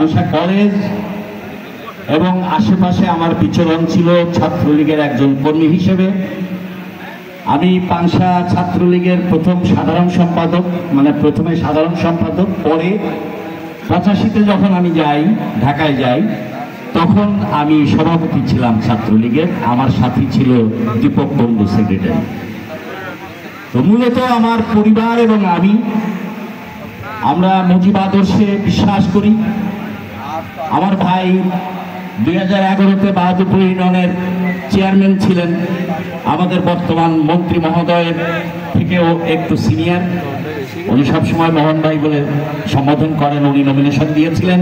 Pangsha college এবং আশেপাশে আমার বিচরণ ছিল ছাত্রলীগের একজন কর্মী হিসেবে। আমি পাংশা ছাত্রলীগের প্রথম সাধারণ সম্পাদক, মানে প্রথমে সাধারণ সম্পাদক, পরে 85-তে যখন আমি যাই, ঢাকায় যাই, তখন আমি সভাপতি ছিলাম ছাত্রলীগের। আমার সাথী ছিল দীপক বন্ধু, সেক্রেটারি। তো মূলত আমার পরিবার এবং আমরা মুজিব আদর্শে বিশ্বাস করি। আমার ভাই 2011-তে বাহাদুরপুর ইউনিয়নের চেয়ারম্যান ছিলেন, আমাদের বর্তমান মন্ত্রী মহোদয়ের থেকেও একটু সিনিয়র। উনি সবসময় মোহন ভাই বলে সম্বোধন করেন। উনি নমিনেশন দিয়েছিলেন।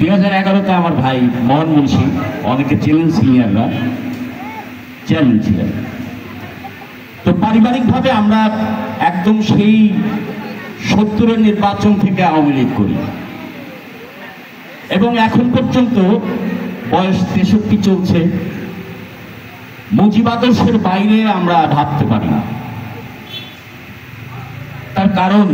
2011-তে আমার ভাই মোহন মুন্সি, অনেকে ছিলেন সিনিয়ররা, চেয়ারম্যান ছিলেন। তো পারিবারিকভাবে আমরা একদম সেই 70-এর নির্বাচন থেকে আওয়ামী লীগ করি এবং এখন পর্যন্ত বয়স 63 চলছে। মুজিব আদর্শের বাইরে আমরা ভাবতে পারি না। তার কারণ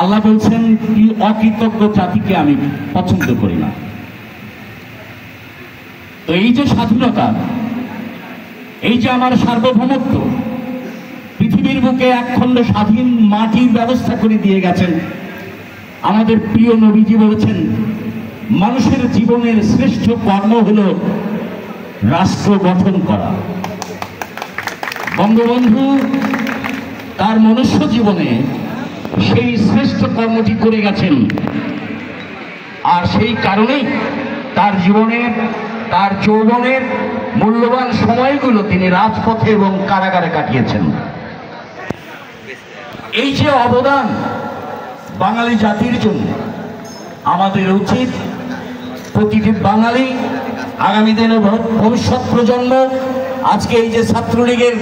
আল্লাহ বলছেন, কি অকৃতজ্ঞ জাতিকে আমি পছন্দ করি না। তো এই যে স্বাধীনতা, এই যে আমার সার্বভৌমত্ব, পৃথিবীর বুকে একখণ্ড স্বাধীন মাটির ব্যবস্থা করে দিয়ে গেছেন আমাদের প্রিয় নবীজি। বলেছেন, মানুষের জীবনের শ্রেষ্ঠ কর্ম হলো রাষ্ট্র গঠন করা। বঙ্গবন্ধু তার মনুষ্য জীবনে সেই শ্রেষ্ঠ কর্মটি করে গেছেন, আর সেই কারণেই তার জীবনের, তার যৌবনের মূল্যবান সময়গুলো তিনি রাজপথে এবং কারাগারে কাটিয়েছেন। এই যে অবদান বাঙালি জাতির জন্য, আমাদের উচিত প্রতিটি বাঙালি, আগামী দিনের ভবিষ্যৎ প্রজন্ম, আজকে এই যে ছাত্রলীগের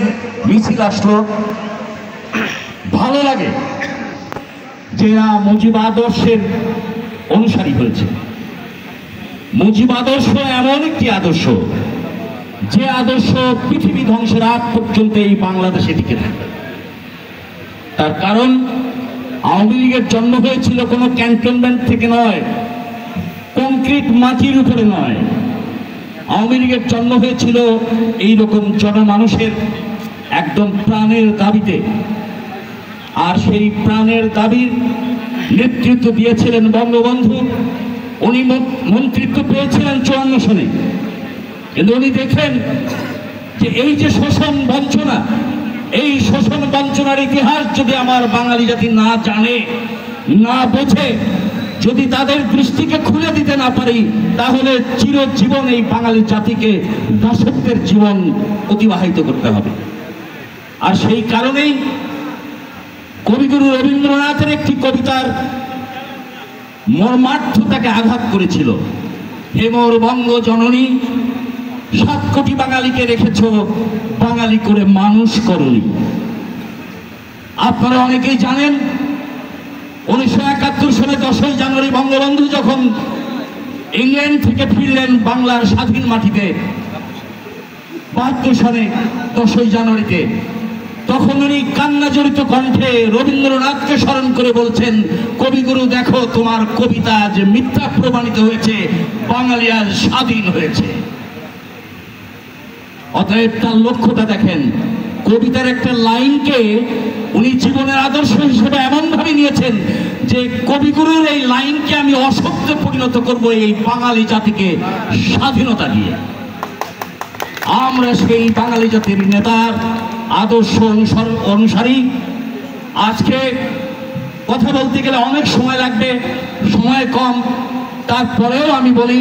মিছিল আসলো, ভালো লাগে যে মুজিব আদর্শের অনুসারী হয়েছে। মুজিব আদর্শ এমন একটি আদর্শ, যে আদর্শ পৃথিবী ধ্বংসের আগ পর্যন্ত এই বাংলাদেশে টিকে থাকে। তার কারণ আওয়ামী লীগের জন্ম হয়েছিল কোনো ক্যান্টনমেন্ট থেকে নয়, কংক্রিট মাটির উপরে নয়। আওয়ামী লীগের জন্ম হয়েছিল এইরকম জনমানুষের একদম প্রাণের দাবিতে। আর সেই প্রাণের দাবির নেতৃত্ব দিয়েছিলেন বঙ্গবন্ধু। উনি মন্ত্রিত্ব পেয়েছিলেন 54 সনে, কিন্তু উনি দেখেন যে এই যে শোষণ বঞ্চনা, এই শোষণ বঞ্চনার ইতিহাস যদি আমার বাঙালি জাতি না জানে, না বোঝে, যদি তাদের দৃষ্টিকে খুলে দিতে না পারি, তাহলে চিরজীবন এই বাঙালি জাতিকে দাসত্বের জীবন অতিবাহিত করতে হবে। আর সেই কারণেই কবিগুরু রবীন্দ্রনাথের একটি কবিতার মর্মার্থ তাকে আঘাত করেছিল। হে মোর বঙ্গ জননী, 7 কোটি বাঙালিকে রেখেছ, বাঙালি করে মানুষ করনি। আপনারা অনেকেই জানেন, 1971 সালে 10ই জানুয়ারি বঙ্গবন্ধু যখন ইংল্যান্ড থেকে ফিরলেন বাংলার স্বাধীন মাটিতে, 72 সালে 10ই জানুয়ারিতে, তখন উনি কান্না জড়িত কণ্ঠে রবীন্দ্রনাথকে স্মরণ করে বলছেন, কবিগুরু দেখো, তোমার কবিতা যে মিথ্যা প্রমাণিত হয়েছে, বাঙালি আজ স্বাধীন হয়েছে। অতএব তার লক্ষ্যটা দেখেন, কবিতার একটা লাইনকে উনি জীবনের আদর্শ হিসেবে এমন ভাবে নিয়েছেন যে কবিগুরুর এই লাইনকে আমি অসত্যে পরিণত করব এই বাঙালি জাতিকে স্বাধীনতা দিয়ে। আমরা সেই বাঙালি জাতির নেতার আদর্শ অনুসারী। আজকে কথা বলতে গেলে অনেক সময় লাগবে, সময় কম, তারপরেও আমি বলি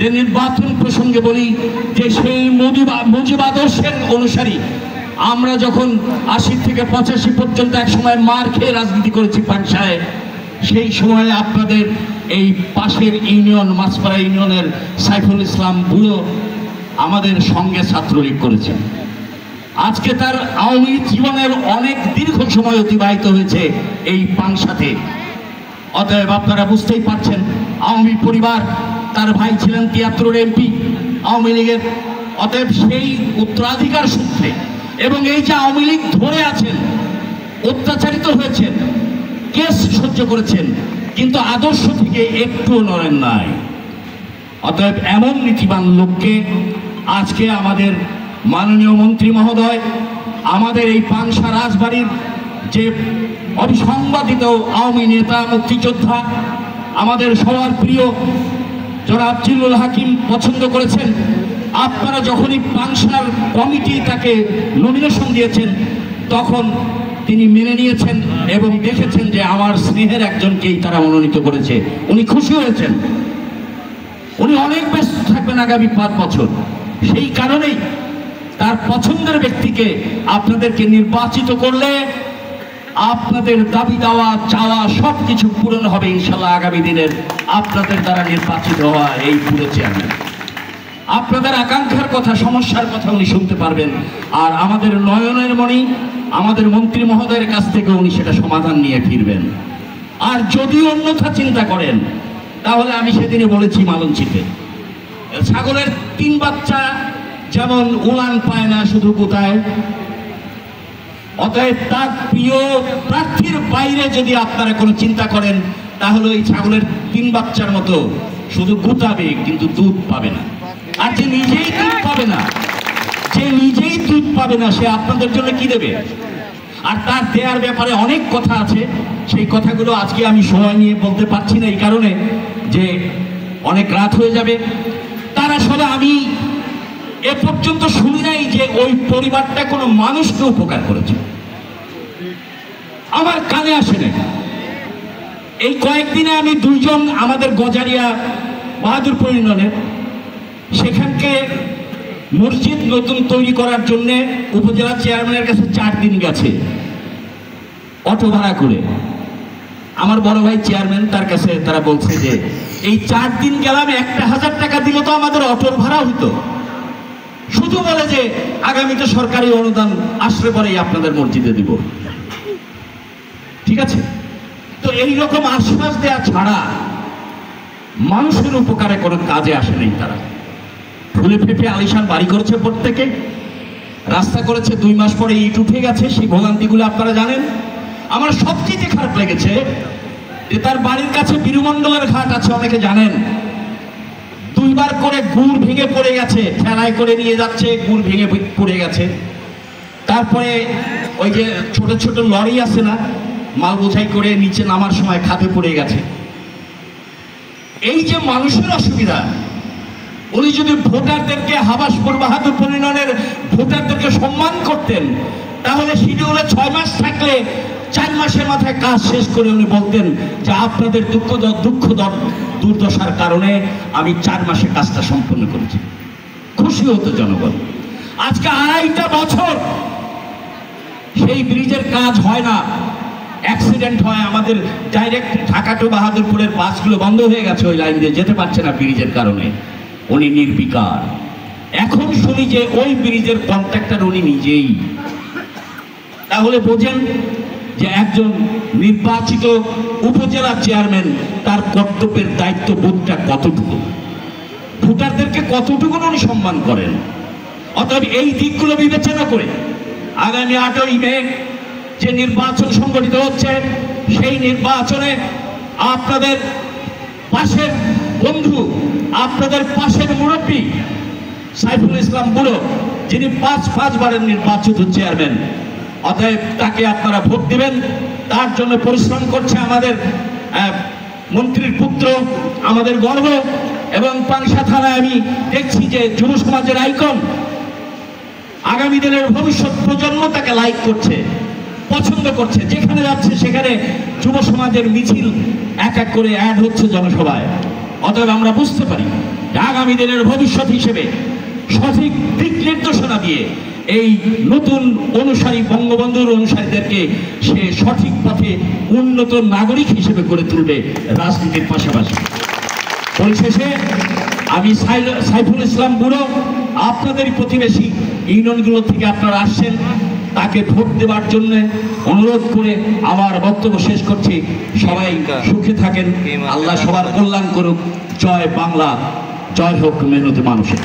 যে নির্বাচন প্রসঙ্গে বলি যে সেই মুজিব আদর্শের অনুসারী আমরা যখন 80 থেকে 85 পর্যন্ত এক সময় মার খেয়ে রাজনীতি করেছি পাংশায়, সেই সময় আপনাদের এই পাশের ইউনিয়ন, মাছপাড়া ইউনিয়নের সাইফুল ইসলাম বুড়ো আমাদের সঙ্গে ছাত্রলীগ করেছেন। আজকে তার আওয়ামী জীবনের অনেক দীর্ঘ সময় অতিবাহিত হয়েছে এই পাংশাতে। অতএব আপনারা বুঝতেই পারছেন, আওয়ামী পরিবার, তার ভাই ছিলেন 73 এমপি আওয়ামী লীগের। অতএব সেই উত্তরাধিকার সূত্রে, এবং এই যে আওয়ামী লীগ ধরে আছেন, অত্যাচারিত হয়েছেন, কেস সহ্য করেছেন, কিন্তু আদর্শ থেকে একটুও নড়েন নাই। অতএব এমন নীতিবান লোককে আজকে আমাদের মাননীয় মন্ত্রী মহোদয়, আমাদের এই পাংশা রাজবাড়ির যে অবিসংবাদিত আওয়ামী নেতা, মুক্তিযোদ্ধা, আমাদের সবার প্রিয় জনাব জিল্লুল হাকিম পছন্দ করেছেন। আপনারা যখনই পাংশার কমিটি তাকে নমিনেশন দিয়েছেন তখন তিনি মেনে নিয়েছেন এবং দেখেছেন যে আমার স্নেহের একজনকেই তারা মনোনীত করেছে। উনি খুশি হয়েছেন, উনি অনেক ব্যস্ত থাকবেন আগামী 5 বছর। সেই কারণেই তার পছন্দের ব্যক্তিকে আপনাদেরকে নির্বাচিত করলে আপনাদের দাবি দেওয়া চাওয়া সব কিছু পূরণ হবে ইনশাল্লাহ। আগামী দিনের আপনাদের দ্বারা নির্বাচিত হওয়া এই পুরো চেয়ারম্যান আপনাদের আকাঙ্ক্ষার কথা, সমস্যার কথা উনি শুনতে পারবেন, আর আমাদের নয়নের মণি আমাদের মন্ত্রী মহোদয়ের কাছ থেকে উনি সেটা সমাধান নিয়ে ফিরবেন। আর যদি অন্যথা চিন্তা করেন তাহলে আমি সেদিনে বলেছি মালঞ্চিতে, ছাগলের 3 বাচ্চা যেমন উলান পায় না, শুধু কোথায়। অতএব তার প্রিয় প্রার্থীর বাইরে যদি আপনারা কোনো চিন্তা করেন তাহলে ওই ছাগলের 3 বাচ্চার মতো শুধু গুতাবে কিন্তু দুধ পাবে না। আর যে নিজেই দুধ পাবে না, সে আপনাদের জন্য কি দেবে? আর তার দেওয়ার ব্যাপারে অনেক কথা আছে, সেই কথাগুলো আজকে আমি সময় নিয়ে বলতে পারছি না এই কারণে যে অনেক রাত হয়ে যাবে। তার আসলে আমি এ পর্যন্ত শুনি নাই যে ওই পরিবারটা কোনো মানুষকে উপকার করেছে, আমার কানে আসে নাই। এই কয়েকদিনে আমি 2 জন আমাদের গজারিয়া বাহাদুরপুর ইউনিয়নের সেখানকে মসজিদ নতুন তৈরি করার জন্য উপজেলা চেয়ারম্যানের কাছে 4 দিন গেছে অটো ভাড়া করে। আমার বড় ভাই চেয়ারম্যান, তার কাছে তারা বলছে যে এই 4 দিন গেলাম, 1000 টাকা দিলে তো আমাদের অটোর ভাড়া হইতো। শুধু বলে যে আগামীতে সরকারি অনুদান আসলে পরেই আপনাদের মসজিদে দিব। ঠিক আছে, তো এইরকম আশ্বাস দেওয়া ছাড়া মানুষের উপকারে কোনো কাজে আসে নাই। তারা ফুলে ফেপে আলিশান বাড়ি করেছে, প্রত্যেকে রাস্তা করেছে, 2 মাস পরে ইট উঠে গেছে। সেই ভোগান্তিগুলো আপনারা জানেন। আমার সবচেয়ে খারাপ লেগেছে যে তার বাড়ির কাছে বীরমণ্ডলের ঘাট আছে, অনেকে জানেন। 2 বার করে গুড় ভেঙে পড়ে গেছে, ঠেলায় করে নিয়ে যাচ্ছে, গুড় ভেঙে পড়ে গেছে। তারপরে ওই যে ছোট ছোট লরি আছে না, মাল বোঝাই করে নিচে নামার সময় খাদে পড়ে গেছে। এই যে মানুষের অসুবিধা, উনি যদি ভোটারদেরকে, হাবাসপুর বাহাদুরপুর ইউনিয়নের ভোটারদেরকে সম্মান করতেন তাহলে শিডিউলে 6 মাস থাকলে 4 মাসের মাথায় কাজ শেষ করে উনি বলতেন যে আপনাদের দুঃখ দুর্দশার কারণে আমি 4 মাসে কাজটা সম্পন্ন করেছি। খুশি হতো জনগণ। আজকে 2.5টা বছর সেই ব্রিজের কাজ হয় না, অ্যাক্সিডেন্ট হয়। আমাদের ডাইরেক্ট ঢাকা টু বাহাদুরপুরের বাসগুলো বন্ধ হয়ে গেছে, ওই লাইন দিয়ে যেতে পারছে না ব্রিজের কারণে। উনি নির্বিকার। এখন শুনি যে ওই ব্রিজের কন্ট্রাক্টর উনি নিজেই। তাহলে বোঝেন যে একজন নির্বাচিত উপজেলা চেয়ারম্যান তার কর্তব্যের দায়িত্ব বোধটা কতটুকু, ভোটারদেরকে কতটুকু উনি সম্মান করেন। অতএব এই দিকগুলো বিবেচনা করে আগামী 8ই মে যে নির্বাচন সংগঠিত হচ্ছে, সেই নির্বাচনে আপনাদের পাশের বন্ধু, আপনাদের পাশের মুরব্বী সাইফুল ইসলাম বুড়ো, যিনি 5 বারের নির্বাচিত চেয়ারম্যান, অতএব তাকে আপনারা ভোট দিবেন। তার জন্য পরিশ্রম করছে আমাদের মন্ত্রীর পুত্র, আমাদের গর্ব। এবং পাংশা থানায় আমি দেখছি যে যুব সমাজের আইকন, আগামী দিনের ভবিষ্যৎ প্রজন্ম তাকে লাইক করছে, পছন্দ করছে। যেখানে যাচ্ছে সেখানে যুব সমাজের মিছিল এক এক করে অ্যাড হচ্ছে জনসভায়। অতএব আমরা বুঝতে পারি যে আগামী দিনের ভবিষ্যৎ হিসেবে সঠিক দিক নির্দেশনা দিয়ে এই নতুন অনুসারী, বঙ্গবন্ধুর অনুসারীদেরকে সে সঠিক পথে উন্নত নাগরিক হিসেবে গড়ে তুলবে রাজনীতির পাশাপাশি। পরিশেষে আমি সাইফুল ইসলাম বুড়ো, আপনাদেরই প্রতিবেশী ইউনিয়নগুলো থেকে আপনারা আসছেন, তাকে ভোট দেওয়ার জন্য অনুরোধ করে আমার বক্তব্য শেষ করছি। সবাই সুখে থাকেন, আল্লাহ সবার কল্যাণ করুক। জয় বাংলা, জয় হোক মেহনতি মানুষের।